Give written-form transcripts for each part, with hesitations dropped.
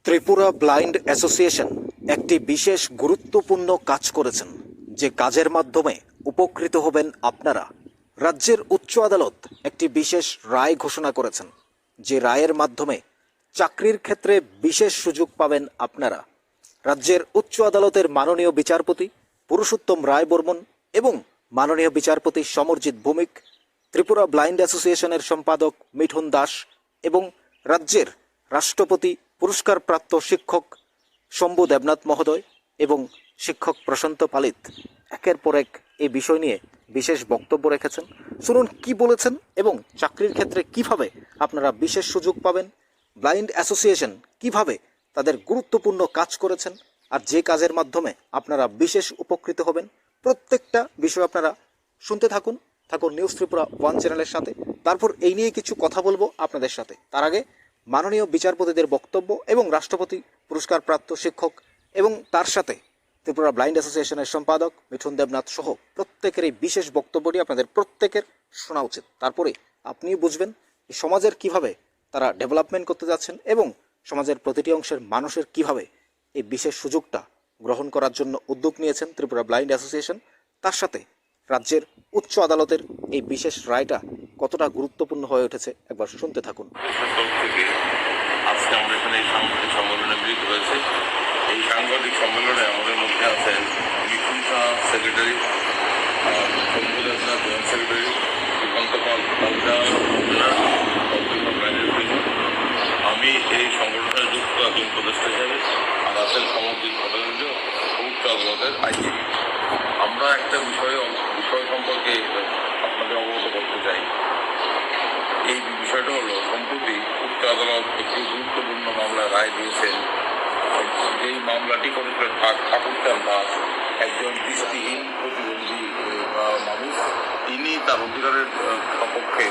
Tripura blind association একটি বিশেষ গুরুত্বপূর্ণ কাজ করেছেন, যে কাজের মাধ্যমে উপকৃত হবেন আপনারা। রাজ্যের উচ্চ আদালত একটি বিশেষ রায় ঘোষণা করেছেন, যে রায়ের মাধ্যমে চাকরির ক্ষেত্রে বিশেষ সুযোগ পাবেন আপনারা। রাজ্যের উচ্চ আদালতের মাননীয় বিচারপতি পুরুষোত্তম রায় বর্মন এবং মাননীয় বিচারপতি সমরজিৎ ভৌমিক, ত্রিপুরা ব্লাইন্ড অ্যাসোসিয়েশনের সম্পাদক মিঠুন দাস এবং রাজ্যের রাষ্ট্রপতি পুরস্কারপ্রাপ্ত শিক্ষক শম্ভু দেবনাথ মহোদয় এবং শিক্ষক প্রশান্ত পালিত একের পর এক এই বিষয় নিয়ে বিশেষ বক্তব্য রেখেছেন। শুনুন কি বলেছেন এবং চাকরির ক্ষেত্রে কিভাবে আপনারা বিশেষ সুযোগ পাবেন, ব্লাইন্ড অ্যাসোসিয়েশন কিভাবে তাদের গুরুত্বপূর্ণ কাজ করেছেন, আর যে কাজের মাধ্যমে আপনারা বিশেষ উপকৃত হবেন। প্রত্যেকটা বিষয় আপনারা শুনতে থাকুন নিউজ ত্রিপুরা ওয়ান চ্যানেলের সাথে। তারপর এই নিয়ে কিছু কথা বলবো আপনাদের সাথে। তার আগে মাননীয় বিচারপতিদের বক্তব্য এবং রাষ্ট্রপতি পুরস্কারপ্রাপ্ত শিক্ষক এবং তার সাথে ত্রিপুরা ব্লাইন্ড অ্যাসোসিয়েশনের সম্পাদক মিঠুন দেবনাথ সহ প্রত্যেকের এই বিশেষ বক্তব্যটি আপনাদের প্রত্যেকের শোনা উচিত। তারপরে আপনি বুঝবেন এই সমাজের কিভাবে তারা ডেভেলপমেন্ট করতে যাচ্ছেন এবং সমাজের প্রতিটি অংশের মানুষের কিভাবে এই বিশেষ সুযোগটা গ্রহণ করার জন্য উদ্যোগ নিয়েছেন ত্রিপুরা ব্লাইন্ড অ্যাসোসিয়েশন। তার সাথে রাজ্যের উচ্চ আদালতের এই বিশেষ রায়টা কতটা গুরুত্বপূর্ণ হয়ে উঠেছে একবার শুনতে থাকুন। আজকে আমরা এখানে এই সাংবাদিক সম্মেলনে মিলিত হয়েছে। এই সাংবাদিক সম্মেলনে আমাদের মধ্যে আছেন Mithun Shah secretary, Shambhu Debnath joint secretary, Sukanta Pal আমি এই সংগঠনের যুক্ত একজন উপদেষ্টা হিসাবে, আর আছেন সমরজিৎ ভট্টাচার্য উচ্চ আদালতের আইনজীবী। আমরা একটা বিষয় সম্পর্কে আপনাদের অবগত করতে চাই। এই বিষয়টা হলো, সম্প্রতি উচ্চ আদালত একটি গুরুত্বপূর্ণ মামলা রায় দিয়েছেন। যেই মামলাটি করেছিল ঠাকুরচাঁদ দাস, একজন দৃষ্টিহীন প্রতিবন্ধী মানুষ। তিনি তার অধিকারের সপক্ষে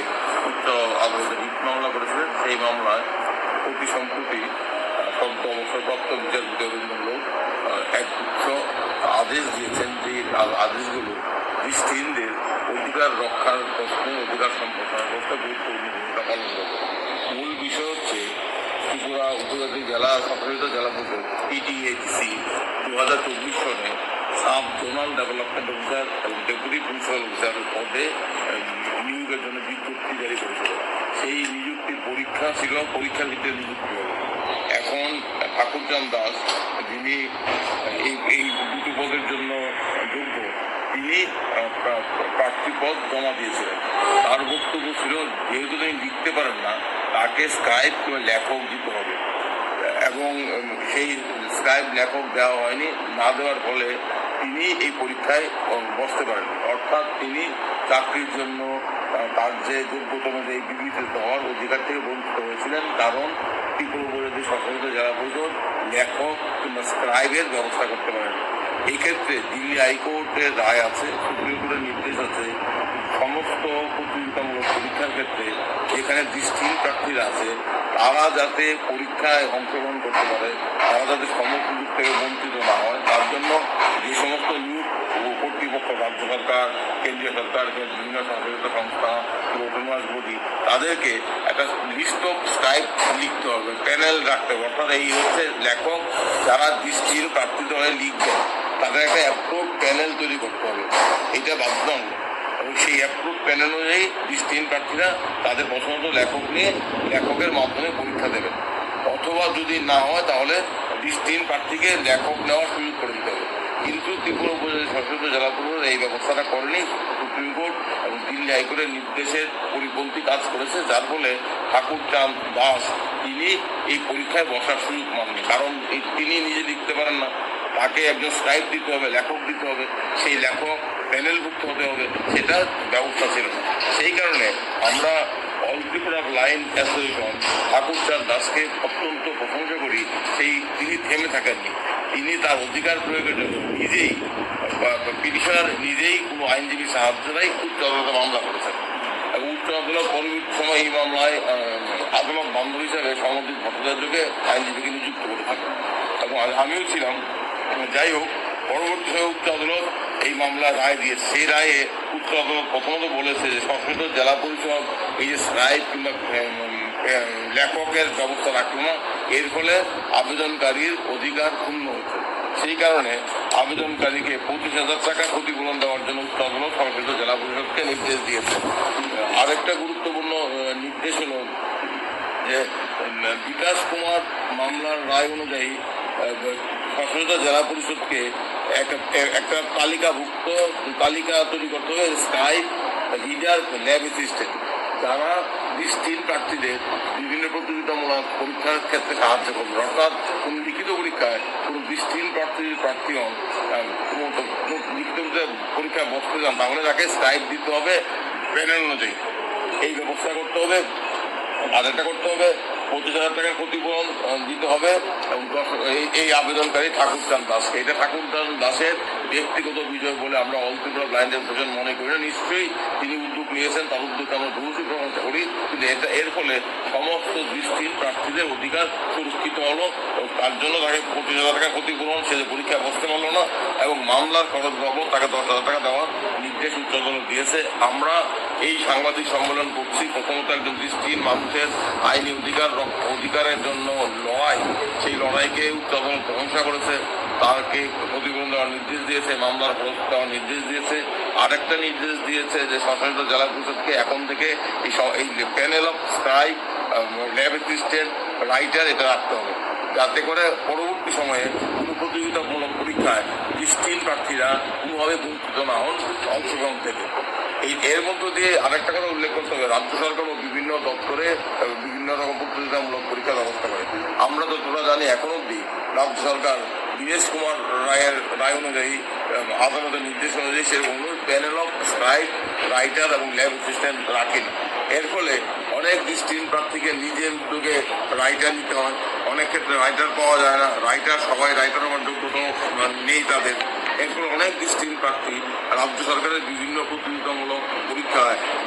উচ্চ আদালতে রিট মামলা করেছিলেন। সেই মামলায় অতি সম্প্রতি সদ্য অবসরপ্রাপ্ত বিচারপতি অরিন্দম লোক এক উচ্চ আদেশ দিয়েছেন, যে আদেশগুলো দৃষ্টিহীনদের অধিকার রক্ষার প্রশ্নে, অধিকার সম্প্রসারণের প্রশ্নে গুরুত্বপূর্ণ ভূমিকা পালন করবে। মূল বিষয় হচ্ছে ত্রিপুরা উপজাতি জেলা স্বশাসিত জেলা পরিষদ PTHC 2024 সনে সাব জোনাল ডেভেলপমেন্ট অফিসার এবং ডেপুটি প্রিন্সিপাল অফিসারের পদে নিয়োগের জন্য বিজ্ঞপ্তি জারি করেছিল। সেই নিযুক্তির পরীক্ষা ছিল, পরীক্ষার ভিত্তিতে নিযুক্তি হবে। এখন ঠাকুরচাঁদ দাস, যিনি এই দুটি পদের জন্য যোগ্য, তিনি প্রার্থী পদ জমা দিয়েছিলেন। তার বক্তব্য ছিল, যেহেতু তিনি লিখতে পারেন না, তাকে স্ক্রাইব কিংবা লেখক দিতে হবে, এবং সেই স্ক্রাইব লেখক দেওয়া হয়নি। না দেওয়ার ফলে তিনি এই পরীক্ষায় বসতে পারেন। অর্থাৎ তিনি চাকরির জন্য তার যে যোগ্যতা অনুযায়ী বিবেচিত হওয়ার অধিকার থেকে বঞ্চিত হয়েছিলেন, কারণ ত্রিপুরা উপজাতি স্বশাসিত জেলা পরিষদ লেখক কিংবা স্ক্রাইবের ব্যবস্থা করতে পারেন। এই ক্ষেত্রে দিল্লি হাইকোর্টের রায় আছে, সুপ্রিম কোর্টের নির্দেশ আছে, সমস্ত প্রতিযোগিতামূলক পরীক্ষার ক্ষেত্রে যেখানে দৃষ্টিহীন প্রার্থীরা আছে, তারা যাতে পরীক্ষায় অংশগ্রহণ করতে পারে, তারা যাতে সমস্ত দিক থেকে বঞ্চিত না হয়, তার জন্য যে সমস্ত নিয়োগ কর্তৃপক্ষ, রাজ্য সরকার, কেন্দ্রীয় সরকার, বিভিন্ন স্বশাসিত সংস্থা, অটোনমাস বডি, তাদেরকে একটা লিস্ট অফ স্ক্রাইব লিখতে হবে, প্যানেল রাখতে হবে। অর্থাৎ এই হচ্ছে লেখক যারা দৃষ্টিহীন প্রার্থীদের হয়ে লিখবেন, তাদের একটা অ্যাপ্রুভ প্যানেল তৈরি করতে হবে। এটা বাধ্যতামূলক, এবং সেই অ্যাপ্রুভ প্যানেল অনুযায়ী দৃষ্টিহীন প্রার্থীরা তাদের পছন্দ লেখক নিয়ে লেখকের মাধ্যমে পরীক্ষা দেবেন। অথবা যদি না হয়, তাহলে দৃষ্টিহীন প্রার্থীকে লেখক নেওয়ার সুযোগ করে দিতে হবে। কিন্তু ত্রিপুরা উপজাতি স্বশাসিত জেলা পরিষদ এই ব্যবস্থাটা করেনি। সুপ্রিম কোর্ট এবং দিল্লি হাইকোর্টের নির্দেশের পরিপন্থী কাজ করেছে, যার ফলে ঠাকুরচাঁদ দাস তিনি এই পরীক্ষায় বসার সুযোগ পাননি। কারণ তিনি নিজে লিখতে পারেন না, তাকে একজন স্ক্রাইব দিতে হবে, লেখক দিতে হবে, সেই লেখক প্যানেলভুক্ত হতে হবে, সেটা ব্যবস্থা ছিল না। সেই কারণে আমরা অল ত্রিপুরা ব্লাইন্ড অ্যাসোসিয়েশন ঠাকুরচাঁদ দাসকে অত্যন্ত প্রশংসা করি। তিনি থেমে থাকেননি। তিনি তার অধিকার প্রয়োগের জন্য নিজেই, পিটিশনার নিজেই, কোনো আইনজীবী সাহায্য নাই, উচ্চ আদালতে মামলা করেছেন। এবং উচ্চ আদালত পরবর্তী সময় এই মামলায় আদালত বান্ধব হিসাবে সমরজিৎ ভট্টাচার্যকে আইনজীবীকে নিযুক্ত করে থাকেন, এবং আমিও ছিলাম। যাই হোক, পরবর্তী সময় উচ্চ আদালত এই মামলার রায় দিয়েছে। সেই রায়ে উচ্চ আদালত প্রথমত বলেছে যে স্বশাসিত জেলা পরিষদ এই যে স্ক্রাইব কিংবা লেখকের ব্যবস্থা রাখলো না। এর ফলে আবেদনকারীর অধিকার ক্ষুণ্ণ হচ্ছে। সেই কারণে আবেদনকারীকে 25,000 টাকা ক্ষতিপূরণ দেওয়ার জন্য উচ্চ আদালত সংশ্লিষ্ট জেলা পরিষদকে নির্দেশ দিয়েছে। আরেকটা গুরুত্বপূর্ণ নির্দেশ হলো যে বিকাশ কুমার মামলার রায় অনুযায়ী সংশ্লিষ্ট জেলা পরিষদকে একটা তালিকা তৈরি করতে হবে স্কাই রিডার ল্যাব অ্যাসিস্ট্যান্ট, যারা দৃষ্টিহীন প্রার্থীদের বিভিন্ন প্রতিযোগিতামূলক পরীক্ষার ক্ষেত্রে সাহায্য করবে। অর্থাৎ কোন লিখিত পরীক্ষায় কোনো দৃষ্টিহীন প্রার্থী হন, লিখিত পরীক্ষায় বসতে যান, তাহলে তাকে স্কাইপ দিতে হবে প্যানেল অনুযায়ী। এই ব্যবস্থা করতে হবে। আরেকটা করতে হবে, 25,000 টাকার ক্ষতিপূরণ দিতে হবে। এবং এই আবেদনকারী ঠাকুরচাঁদ দাসকে, এটা ঠাকুরচাঁদ দাসের ব্যক্তিগত বিষয় বলে আমরা অল ত্রিপুরা ব্লাইন্ড অ্যাসোসিয়েশন মনে করি না। নিশ্চয়ই তিনি উদ্যোগ নিয়েছেন, তার উদ্যোগকে আমরা ভূয়সী প্রশংসা করি, কিন্তু এর ফলে সমস্ত দৃষ্টিহীন প্রার্থীদের অধিকার সুরক্ষিত হলো। তার জন্য তাকে 25,000 টাকা ক্ষতিপূরণ, সে যে পরীক্ষায় বসতে পারলো না, এবং মামলার খরচ বাবদ তাকে 10,000 টাকা দেওয়ার নির্দেশ উচ্চ আদালত দিয়েছে। আমরা এই সাংবাদিক সম্মেলন করছি প্রথমত একজন দৃষ্টিহীন মানুষের আইনি অধিকারের জন্য লড়াই, সেই লড়াইকে উচ্চ আদালত প্রশংসা করেছে, তাকে ক্ষতিপূরণ দেওয়ার নির্দেশ দিয়েছে, মামলার খরচ দেওয়ার নির্দেশ দিয়েছে। আরেকটা নির্দেশ দিয়েছে যে সংশ্লিষ্ট জেলা পরিষদকে এখন থেকে এই panel of scribe, lab assistant, writer এটা রাখতে হবে, যাতে করে পরবর্তী সময়ে কোনো প্রতিযোগিতামূলক পরীক্ষায় দৃষ্টিহীন প্রার্থীরা কোনোভাবে বঞ্চিত না হন অংশগ্রহণ থেকে। এর মধ্য দিয়ে আরেকটা কথা উল্লেখ করতে হবে, রাজ্য সরকারও বিভিন্ন দপ্তরে বিভিন্ন রকম প্রতিযোগিতামূলক পরীক্ষার ব্যবস্থা করে। আমরা তো তোরা জানি এখন অব্দি রাজ্য সরকার দীনেশ কুমার রায়ের রায় অনুযায়ী, আদালতের নির্দেশ অনুযায়ী সেরকম প্যানেল অফ স্ক্রাইব, রাইটার এবং ল্যাব অ্যাসিস্ট্যান্ট রাখেনি। এর ফলে অনেক দৃষ্টিহীন প্রার্থীকে নিজের উদ্যোগে রাইটার নিতে হয়। অনেক ক্ষেত্রে রাইটার পাওয়া যায় না, সবাই রাইটার হওয়ার যোগ্যতা নেই তাদের। এর ফলে অনেক দৃষ্টিহীন প্রার্থী রাজ্য সরকারের বিভিন্ন প্রতিযোগিতামূলক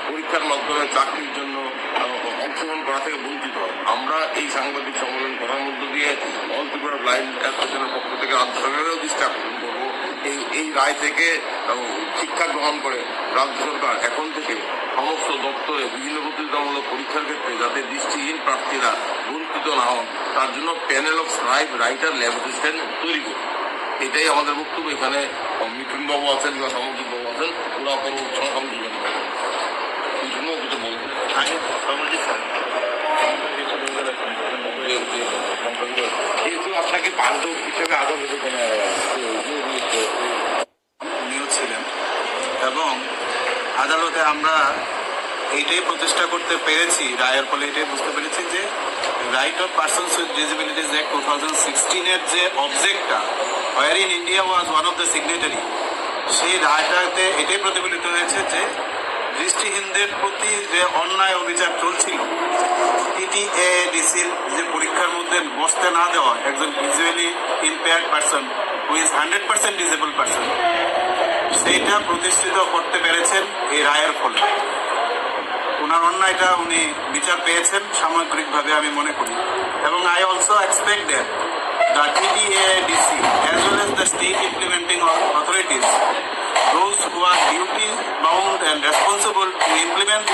পরীক্ষার মাধ্যমে চাকরির জন্য অংশগ্রহণ করা থেকে বঞ্চিত হয়। আমরা এই সাংবাদিক সম্মেলন করার মধ্য দিয়ে অল ত্রিপুরা ব্লাইন্ড অ্যাসোসিয়েশনের পক্ষ থেকে রাজ্য সরকারেরও দৃষ্টি আকর্ষণ করবো, এই রায় থেকে শিক্ষা গ্রহণ করে রাজ্য সরকার এখন থেকে সমস্ত দপ্তরে বিভিন্ন প্রতিযোগিতামূলক পরীক্ষার ক্ষেত্রে যাতে দৃষ্টিহীন প্রার্থীরা বঞ্চিত না হন, তার জন্য panel of scribe, writer, lab assistant তৈরি করবে। এটাই আমাদের বক্তব্য। এখানে মিঠুনবাবু আছেন বা সমজিৎবাবু আছেন, ওরা সংযোজন করেন। মিঠুনবাবু কিছু বলবেন? যেহেতু আপনাকে বান্ধব হিসেবে আদালতে নিয়োগ ছিলেন এবং আদালতে আমরা এইটাই প্রতিষ্ঠা করতে পেরেছি, রায়ের ফলে এটাই বুঝতে পেরেছি যে right of persons with disabilities act 2016-এর যে অবজেক্টটা, where in India was one of the signatory, সেই রায়টাতে এটাই প্রতিফলিত হয়েছে যে দৃষ্টিহীনদের প্রতি যে অন্যায় অবিচার চলছিল, TTADCর যে পরীক্ষার মধ্যে বসতে না দেওয়া একজন visually impaired person who is 100% disable person, সেইটা প্রতিষ্ঠিত করতে পেরেছেন এই রায়ের ফলে। ওনার অন্যায়টা উনি বিচার পেয়েছেন সামগ্রিকভাবে আমি মনে করি। এবং I also expect that the TTADC as well as the state implementing authorities, those who are duty bound and responsible to implement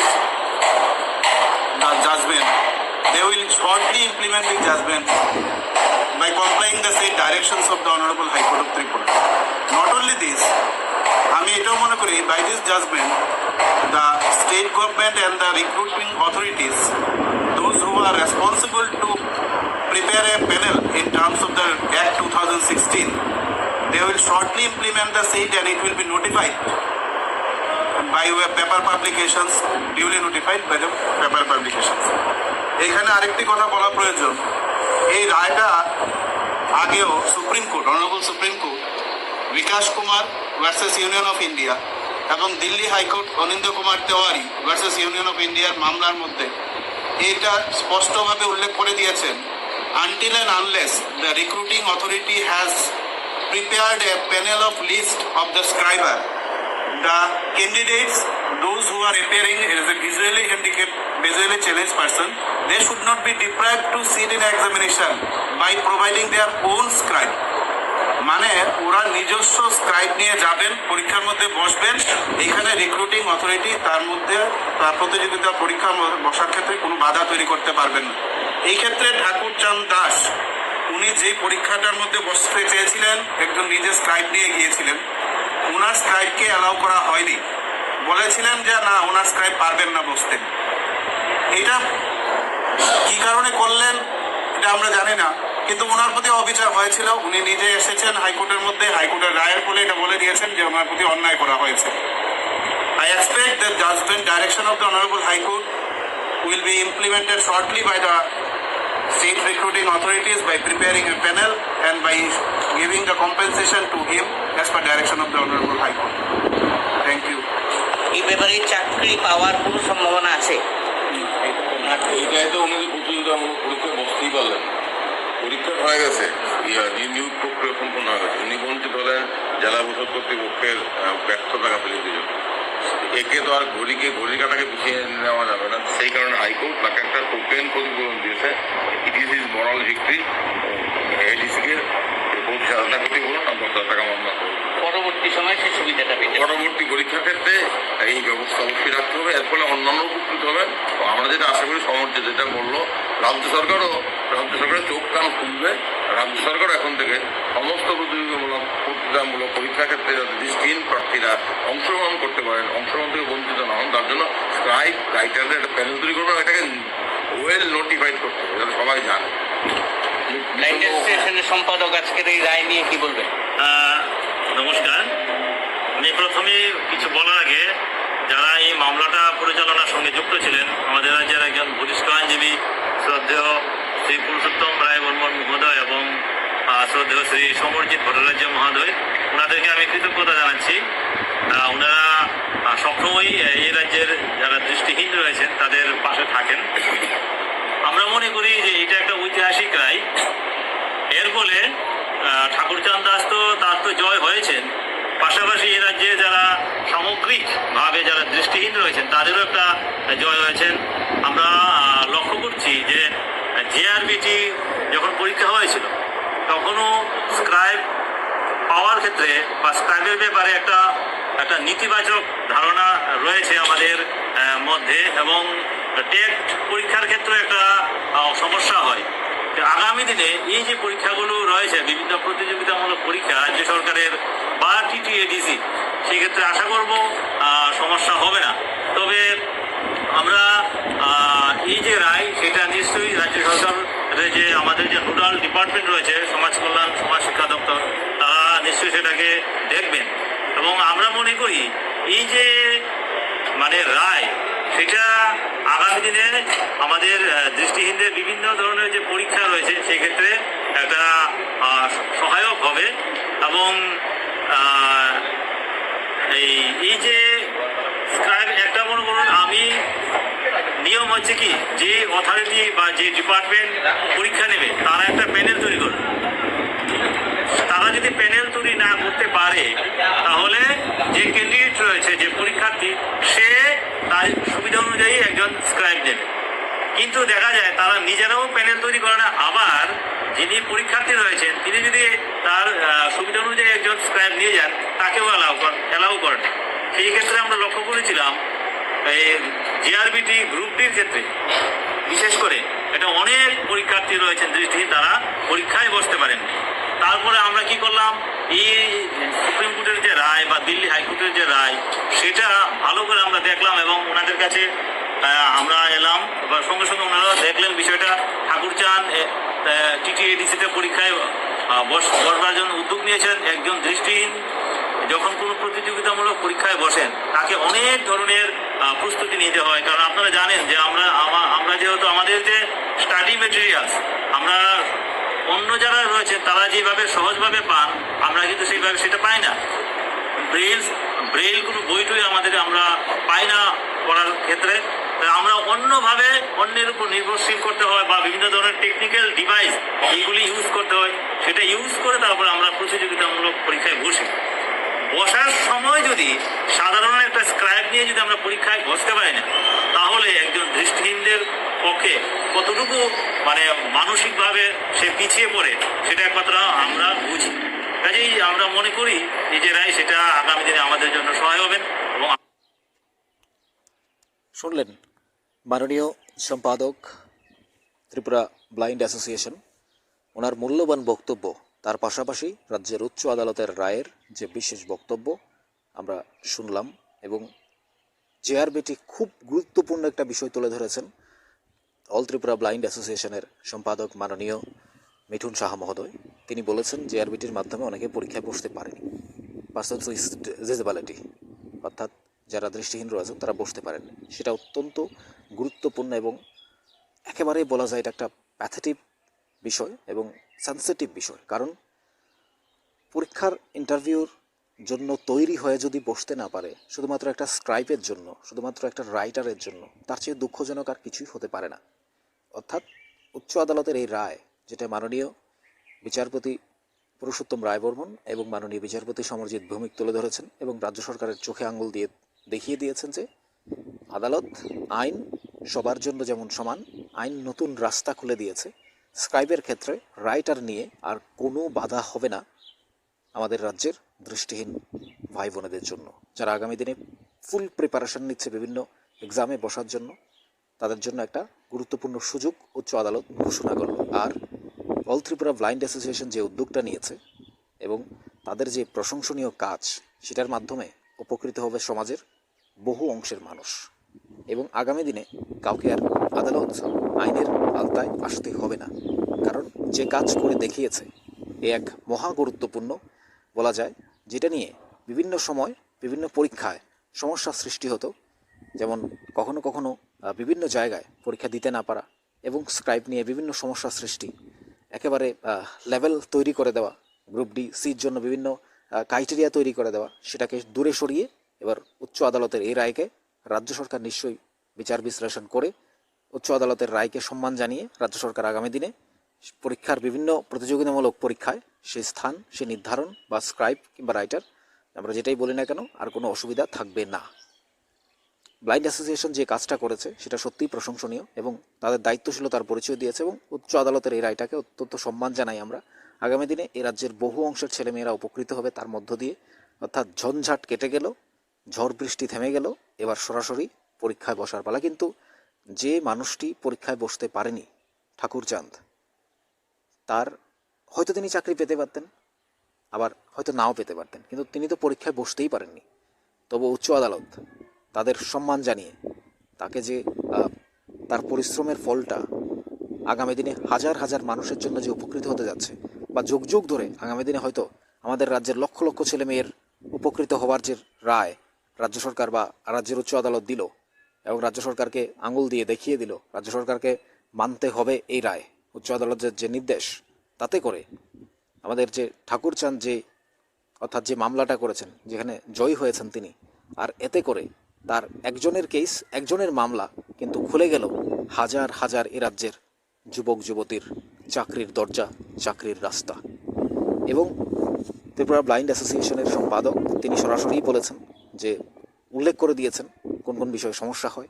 the judgment, they will shortly implement the judgment by complying the said directions of the Honorable High Court of Tripura. Not only this, আমি এটাও মনে করি by this judgment the state government and the recruiting authorities, those who are responsible to prepare a panel in terms of the Act 2016, they will shortly implement the said and it will be notified by way of paper publications, duly notified by the paper publications. এখানে আরেকটি কথা বলা প্রয়োজন, এই রায়টা আগেও Supreme Court, honourable Supreme Court Bikash Kumar versus Union of India এবং Delhi high court Anindya Kumar Tewari versus Union of ইন্ডিয়ার মামলার মধ্যে এটা স্পষ্টভাবে উল্লেখ করে দিয়েছেন, until and unless the recruiting authority has prepared a panel of list of the scriber, the candidates, those who are appearing as a visually handicapped, visually challenged person, they should not be deprived to sit in examination by providing their own scribe. মানে ওরা নিজস্ব scribe নিয়ে যাবেন, পরীক্ষার মধ্যে বসবেন, এখানে recruiting authority তার মধ্যে প্রতিযোগিতা পরীক্ষা বসার ক্ষেত্রে কোনো বাধা তৈরি করতে পারবেন না। এই ক্ষেত্রে ঠাকুরচাঁদ দাস উনি যে পরীক্ষাটার মধ্যে বসতে চেয়েছিলেন, একজন নিজে স্ক্রাইব নিয়ে গিয়েছিলেন, ওনার স্ক্রাইবকে অ্যালাউ করা হয়নি, বলেছিলেন যে না ওনার স্ক্রাইব পারবেন না বসতে। এটা কি কারণে করলেন এটা আমরা জানি না, কিন্তু ওনার প্রতি অবিচার হয়েছিল। উনি নিজে এসেছেন হাইকোর্টের মধ্যে, হাইকোর্টের রায়ের ফলে এটা বলে দিয়েছেন যে ওনার প্রতি অন্যায় করা হয়েছে। I expect that judgment direction of the Honorable High Court will be implemented shortly by the state recruiting authorities by preparing a panel and by giving the compensation to him as per direction of the Honorable High Court. Thank you. এই ব্যাপারে চাকরি পাওয়ার কোনো সম্ভাবনা আছে? এইটাই তো উনি প্রতিযোগিতামূলক পরীক্ষায় বসতেই পারলেন না। পরীক্ষা হয়ে গেছে, নিয়োগ প্রক্রিয়া সম্পন্ন হয়ে গেছে, উনি বঞ্চিত হলেন জেলা পরিষদ কর্তৃপক্ষের ব্যর্থতা গাফিলতির জন্য। একে তো আর ঘড়ি কাটাকে পিছিয়ে নেওয়া যাবে না, সেই কারণে হাইকোর্ট তাকে একটা টোকেন ক্ষতিপূরণ দিয়েছে। It is is moral victory. এডিসিকে 25,000 টাকা ক্ষতিপূরণ আর 10,000 টাকা মামলা করবে। পরবর্তী সময় সেই সুবিধাটা পেতে পরবর্তী পরীক্ষার ক্ষেত্রে এই ব্যবস্থা অবশ্যই রাখতে হবে, এর ফলে অন্যান্য উপকৃত হবেন। আমরা যেটা আশা করি সমর্থ যেটা বললো রাজ্য সরকারের চোখ কান খুলবে। রাজ্য সরকার এখন থেকে সমস্ত প্রতিযোগিতামূলক পরীক্ষার ক্ষেত্রে যাতে দৃষ্টিহীন প্রার্থীরা অংশগ্রহণ করতে পারেন, অংশগ্রহণ থেকে বঞ্চিত না হন, তার জন্য স্ক্রাইব রাইটারদের একটা প্যানেল তৈরি করবে, এটাকে ওয়েল নোটিফাইড করতে হবে যাতে সবাই জানে। স্টেশনের সম্পাদক আজকের এই রায় নিয়ে কি বলবেন? নমস্কার। আমি প্রথমে কিছু বলার আগে যারা এই মামলাটা পরিচালনার সঙ্গে যুক্ত ছিলেন, আমাদের রাজ্যের একজন বরিষ্ঠ আইনজীবী শ্রদ্ধেয় শ্রী পুরুষোত্তম রায় বর্মন মহোদয় এবং শ্রদ্ধেয় শ্রী সমরজিৎ ভট্টাচার্য মহোদয়, ওনাদেরকে আমি কৃতজ্ঞতা জানাচ্ছি। ওনারা সবসময় এই রাজ্যের যারা দৃষ্টিহীন রয়েছেন তাদের পাশে থাকেন। আমরা মনে করি যে এটা একটা ঐতিহাসিক রায়। এর ফলে ঠাকুরচাঁদ দাস তো তার তো জয় হয়েছেন, পাশাপাশি এ রাজ্যে যারা সামগ্রিকভাবে যারা দৃষ্টিহীন রয়েছেন তাদেরও একটা জয় হয়েছেন। আমরা লক্ষ্য করছি যে জেআরবিটি যখন পরীক্ষা হয়েছিল তখনও স্ক্রাইব পাওয়ার ক্ষেত্রে বা স্ক্রাইবের ব্যাপারে একটা নেতিবাচক ধারণা রয়েছে আমাদের মধ্যে, এবং টেট পরীক্ষার ক্ষেত্রে একটা সমস্যা হয়। আগামী দিনে এই যে পরীক্ষাগুলো রয়েছে, বিভিন্ন প্রতিযোগিতামূলক পরীক্ষা রাজ্য সরকারের বা টিটিএডিসি, সেক্ষেত্রে আশা করব সমস্যা হবে না। তবে আমরা এই যে রায় সেটা নিশ্চয়ই রাজ্য সরকারের যে আমাদের যে নোডাল ডিপার্টমেন্ট রয়েছে সমাজ কল্যাণ সমাজ শিক্ষা দপ্তর, তারা নিশ্চয়ই সেটাকে দেখবেন। এবং আমরা মনে করি এই যে রায় সেটা আগামী দিনে আমাদের দৃষ্টিহীনদের বিভিন্ন ধরনের যে পরীক্ষা রয়েছে সেক্ষেত্রে একটা সহায়ক হবে। এবং এই যে স্ক্রাইব একটা মনে করুন, আমি নিয়ম হচ্ছে কি, যে অথরিটি বা যে ডিপার্টমেন্ট পরীক্ষা নেবে তারা একটা প্যানেল তৈরি করবে। তারা যদি প্যানেল তৈরি না করতে পারে তাহলে যে ক্যান্ডিডেট রয়েছে, যে পরীক্ষার্থী, সে তার সুবিধা অনুযায়ী একজন স্ক্রাইব নেবে। কিন্তু দেখা যায় তারা নিজেরাও প্যানেল তৈরি করে না, আবার যিনি পরীক্ষার্থী রয়েছেন তিনি যদি তার সুবিধা অনুযায়ী একজন স্ক্রাইব নিয়ে যান তাকেও অ্যালাউ করেন। সেই ক্ষেত্রে আমরা লক্ষ্য করেছিলাম জিআরবিটি গ্রুপ ডির ক্ষেত্রে বিশেষ করে এটা অনেক পরীক্ষার্থী রয়েছেন দৃষ্টিহীন, তারা পরীক্ষায় বসতে পারেন। তারপরে আমরা কি করলাম, এই সুপ্রিম কোর্টের যে রায় বা দিল্লি হাইকোর্টের যে রায় সেটা ভালো করে আমরা দেখলাম এবং ওনাদের কাছে আমরা এলাম। সঙ্গে সঙ্গে ওনারা দেখলেন বিষয়টা, ঠাকুরচাঁদ টিটিএডিসিতে পরীক্ষায় বসবার জন্য উদ্যোগ নিয়েছেন। একজন দৃষ্টিহীন যখন কোনো প্রতিযোগিতামূলক পরীক্ষায় বসেন তাকে অনেক ধরনের প্রস্তুতি নিতে হয়, কারণ আপনারা জানেন যে আমরা যেহেতু আমাদের যে স্টাডি মেটেরিয়ালস আমরা অন্য যারা রয়েছে তারা যেভাবে সহজভাবে পান, আমরা কিন্তু সেইভাবে সেটা পাই না। ব্রেইল কোনো বইটই আমরা পাই না পড়ার ক্ষেত্রে। আমরা অন্যভাবে অন্যের উপর নির্ভরশীল করতে হয় বা বিভিন্ন ধরনের টেকনিক্যাল ডিভাইস এইগুলি ইউজ করতে হয়, সেটা ইউজ করে তারপরে আমরা প্রতিযোগিতামূলক পরীক্ষায় বসি। বসার সময় যদি সাধারণ একটা স্ক্রাইব নিয়ে যদি আমরা পরীক্ষায় বসতে পারি না, তাহলে তাহলে একজন দৃষ্টিহীনদের পক্ষে কতটুকু মানে মানসিকভাবে সে পিছিয়ে পড়ে সেটা একমাত্র আমরা বুঝি। কাজেই আমরা মনে করি নিজেরাই সেটা আগামী দিনে আমাদের জন্য সহায় হবেন। এবং শুনলেন মাননীয় সম্পাদক ত্রিপুরা ব্লাইন্ড অ্যাসোসিয়েশন, ওনার মূল্যবান বক্তব্য, তার পাশাপাশি রাজ্যের উচ্চ আদালতের রায়ের যে বিশেষ বক্তব্য আমরা শুনলাম। এবং জেআরবিটি খুব গুরুত্বপূর্ণ একটা বিষয় তুলে ধরেছেন অল ত্রিপুরা ব্লাইন্ড অ্যাসোসিয়েশনের সম্পাদক মাননীয় মিঠুন সাহা মহোদয়। তিনি বলেছেন জেআরবিটির মাধ্যমে অনেকে পরীক্ষায় বসতে পারেনি, পার্সনস উইথ ডিসেবিলিটি, অর্থাৎ যারা দৃষ্টিহীন রয়েছেন তারা বসতে পারেন। সেটা অত্যন্ত গুরুত্বপূর্ণ এবং একেবারেই বলা যায় এটা একটা প্যাথেটিক বিষয় এবং সেন্সিটিভ বিষয়। কারণ পরীক্ষার ইন্টারভিউর জন্য তৈরি হয়ে যদি বসতে না পারে শুধুমাত্র একটা স্ক্রাইবের জন্য, শুধুমাত্র একটা রাইটারের জন্য, তার চেয়ে দুঃখজনক আর কিছুই হতে পারে না। অর্থাৎ উচ্চ আদালতের এই রায়, যেটা মাননীয় বিচারপতি পুরুষোত্তম রায়বর্মন এবং মাননীয় বিচারপতি সমরজিৎ ভৌমিক তুলে ধরেছেন এবং রাজ্য সরকারের চোখে আঙুল দিয়ে দেখিয়ে দিয়েছেন যে আদালত, আইন সবার জন্য যেমন সমান, আইন নতুন রাস্তা খুলে দিয়েছে। স্ক্রাইবের ক্ষেত্রে রাইটার নিয়ে আর কোনো বাধা হবে না আমাদের রাজ্যের দৃষ্টিহীন ভাই বোনেদের জন্য, যারা আগামী দিনে ফুল প্রিপারেশন নিচ্ছে বিভিন্ন এক্সামে বসার জন্য। তাদের জন্য একটা গুরুত্বপূর্ণ সুযোগ উচ্চ আদালত ঘোষণা করল। আর অল ত্রিপুরা ব্লাইন্ড অ্যাসোসিয়েশন যে উদ্যোগটা নিয়েছে এবং তাদের যে প্রশংসনীয় কাজ, সেটার মাধ্যমে উপকৃত হবে সমাজের বহু অংশের মানুষ। এবং আগামী দিনে কাউকে আর আদালত, আইনের আওতায় আসতে হবে না। কারণ যে কাজ করে দেখিয়েছে এ এক মহা গুরুত্বপূর্ণ বলা যায়, যেটা নিয়ে বিভিন্ন সময় বিভিন্ন পরীক্ষায় সমস্যা সৃষ্টি হতো। যেমন কখনো কখনো বিভিন্ন জায়গায় পরীক্ষা দিতে না পারা এবং স্ক্রাইব নিয়ে বিভিন্ন সমস্যা সৃষ্টি, একেবারে লেভেল তৈরি করে দেওয়া, গ্রুপ ডি সির জন্য বিভিন্ন ক্রাইটেরিয়া তৈরি করে দেওয়া, সেটাকে দূরে সরিয়ে এবার উচ্চ আদালতের এই রায়কে রাজ্য সরকার নিশ্চয়ই বিচার বিশ্লেষণ করে উচ্চ আদালতের রায়কে সম্মান জানিয়ে রাজ্য সরকার আগামী দিনে পরীক্ষার বিভিন্ন প্রতিযোগিতামূলক পরীক্ষায় সেই স্থান, সে নির্ধারণ বা স্ক্রাইব কিংবা রাইটার, আমরা যেটাই বলি না কেন, আর কোনো অসুবিধা থাকবে না। ব্লাইন্ড অ্যাসোসিয়েশন যে কাজটা করেছে সেটা সত্যিই প্রশংসনীয় এবং তাদের দায়িত্বশীলতার পরিচয় দিয়েছে এবং উচ্চ আদালতের এই রায়টাকে অত্যন্ত সম্মান জানাই আমরা। আগামী দিনে এই রাজ্যের বহু অংশের ছেলেমেয়েরা উপকৃত হবে তার মধ্য দিয়ে। অর্থাৎ ঝঞ্ঝাট কেটে গেল, ঝড় বৃষ্টি থেমে গেল, এবার সরাসরি পরীক্ষায় বসার পালা। কিন্তু যে মানুষটি পরীক্ষায় বসতে পারেনি, ঠাকুরচাঁদ, তার হয়তো তিনি চাকরি পেতে পারতেন, আবার হয়তো নাও পেতে পারতেন, কিন্তু তিনি তো পরীক্ষায় বসতেই পারেননি। তবু উচ্চ আদালত তাদের সম্মান জানিয়ে তাকে যে তার পরিশ্রমের ফলটা আগামী দিনে হাজার হাজার মানুষের জন্য যে উপকৃত হতে যাচ্ছে, বা যুগ যুগ ধরে আগামী দিনে হয়তো আমাদের রাজ্যের লক্ষ লক্ষ ছেলে মেয়ের উপকৃত হওয়ার যে রায় রাজ্য সরকার বা রাজ্যের উচ্চ আদালত দিল এবং রাজ্য সরকারকে আঙুল দিয়ে দেখিয়ে দিল রাজ্য সরকারকে মানতে হবে এই রায়, উচ্চ আদালতের যে নির্দেশ, তাতে করে আমাদের যে ঠাকুরচাঁদ যে অর্থাৎ যে মামলাটা করেছেন, যেখানে জয়ী হয়েছেন তিনি, আর এতে করে তার একজনের কেস, একজনের মামলা কিন্তু খুলে গেল হাজার হাজার এ রাজ্যের যুবক যুবতীর চাকরির দরজা, চাকরির রাস্তা। এবং ত্রিপুরা ব্লাইন্ড অ্যাসোসিয়েশনের সম্পাদক তিনি সরাসরি বলেছেন যে উল্লেখ করে দিয়েছেন কোন কোন বিষয়ে সমস্যা হয়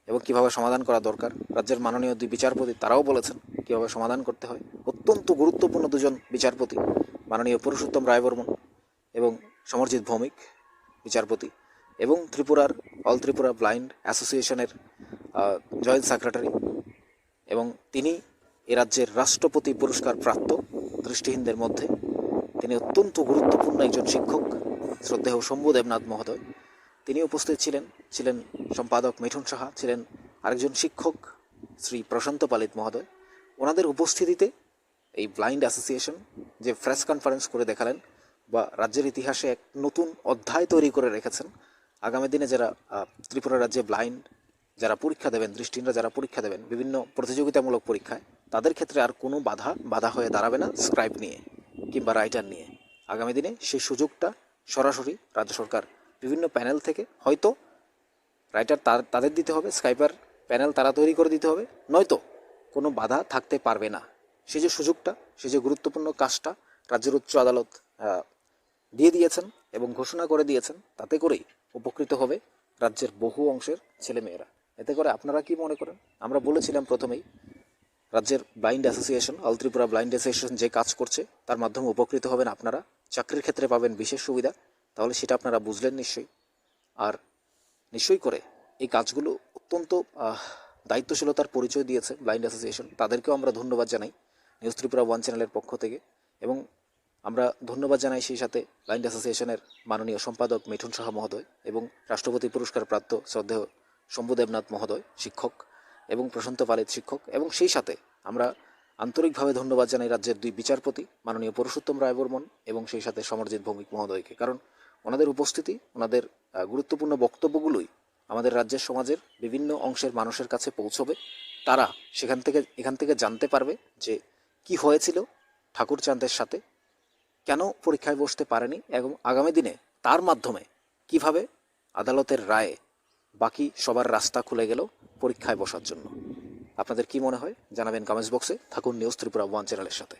এবং কিভাবে সমাধান করা দরকার। রাজ্যের মাননীয় দুই বিচারপতি তারাও বলেছেন কিভাবে সমাধান করতে হয়। অত্যন্ত গুরুত্বপূর্ণ দুজন বিচারপতি, মাননীয় পুরুষোত্তম রায়বর্মন এবং সমরজিৎ ভৌমিক বিচারপতি, এবং ত্রিপুরার অল ত্রিপুরা ব্লাইন্ড অ্যাসোসিয়েশনের জয়েন্ট সেক্রেটারি, এবং তিনি এ রাজ্যের রাষ্ট্রপতি পুরস্কার প্রাপ্ত দৃষ্টিহীনদের মধ্যে তিনি অত্যন্ত গুরুত্বপূর্ণ একজন শিক্ষক, শ্রদ্ধেয় শম্ভু দেবনাথ মহোদয়। তিনি উপস্থিত ছিলেন সম্পাদক মিঠুন সাহা, ছিলেন আরেকজন শিক্ষক শ্রী প্রশান্ত পালিত মহোদয়। ওনাদের উপস্থিতিতে এই ব্লাইন্ড অ্যাসোসিয়েশন যে প্রেস কনফারেন্স করে দেখালেন বা রাজ্যের ইতিহাসে এক নতুন অধ্যায় তৈরি করে রেখেছেন। আগামী দিনে যারা ত্রিপুরা রাজ্যে ব্লাইন্ড যারা পরীক্ষা দেবেন, দৃষ্টিহীনরা যারা পরীক্ষা দেবেন বিভিন্ন প্রতিযোগিতামূলক পরীক্ষায়, তাদের ক্ষেত্রে আর কোনো বাধা হয়ে দাঁড়াবে না স্ক্রাইব নিয়ে কিংবা রাইটার নিয়ে। আগামী দিনে সেই সুযোগটা সরাসরি রাজ্য সরকার বিভিন্ন প্যানেল থেকে, হয়তো রাইটার তাদের দিতে হবে, স্ক্রাইবার প্যানেল তারা তৈরি করে দিতে হবে, নয়তো কোনো বাধা থাকতে পারবে না। সেই যে সুযোগটা, সেই যে গুরুত্বপূর্ণ কাজটা রাজ্যের উচ্চ আদালত দিয়ে দিয়েছেন এবং ঘোষণা করে দিয়েছেন, তাতে করেই উপকৃত হবে রাজ্যের বহু অংশের ছেলেমেয়েরা। এতে করে আপনারা কি মনে করেন? আমরা বলেছিলাম প্রথমেই, রাজ্যের blind association, all Tripura blind association যে কাজ করছে তার মাধ্যমে উপকৃত হবেন আপনারা, চাকরির ক্ষেত্রে পাবেন বিশেষ সুবিধা। তাহলে সেটা আপনারা বুঝলেন নিশ্চয়ই। আর নিশ্চয়ই করে এই কাজগুলো অত্যন্ত দায়িত্বশীলতার পরিচয় দিয়েছে ব্লাইন্ড অ্যাসোসিয়েশন, তাদেরকেও আমরা ধন্যবাদ জানাই নিউজ ত্রিপুরা ওয়ান চ্যানেলের পক্ষ থেকে। এবং আমরা ধন্যবাদ জানাই সেই সাথে ব্লাইন্ড অ্যাসোসিয়েশনের মাননীয় সম্পাদক মিঠুন সাহা মহোদয় এবং রাষ্ট্রপতি পুরস্কার প্রাপ্ত শ্রদ্ধেয় শম্ভু দেবনাথ মহোদয় শিক্ষক এবং প্রশান্ত পালিত শিক্ষক, এবং সেই সাথে আমরা আন্তরিকভাবে ধন্যবাদ জানাই রাজ্যের দুই বিচারপতি মাননীয় পুরুষোত্তম রায়বর্মন এবং সেই সাথে সমরজিৎ ভৌমিক মহোদয়কে। কারণ ওনাদের উপস্থিতি, ওনাদের গুরুত্বপূর্ণ বক্তব্যগুলোই আমাদের রাজ্যের সমাজের বিভিন্ন অংশের মানুষের কাছে পৌঁছবে। তারা এখান থেকে জানতে পারবে যে কি হয়েছিল ঠাকুরচাঁদের সাথে, কেন পরীক্ষায় বসতে পারেনি, এবং আগামী দিনে তার মাধ্যমে কিভাবে আদালতের রায়ে বাকি সবার রাস্তা খুলে গেল পরীক্ষায় বসার জন্য। আপনাদের কি মনে হয় জানাবেন কমেন্টস বক্সে। থাকুন নিউজ ত্রিপুরা ওয়ান চ্যানেলের সাথে।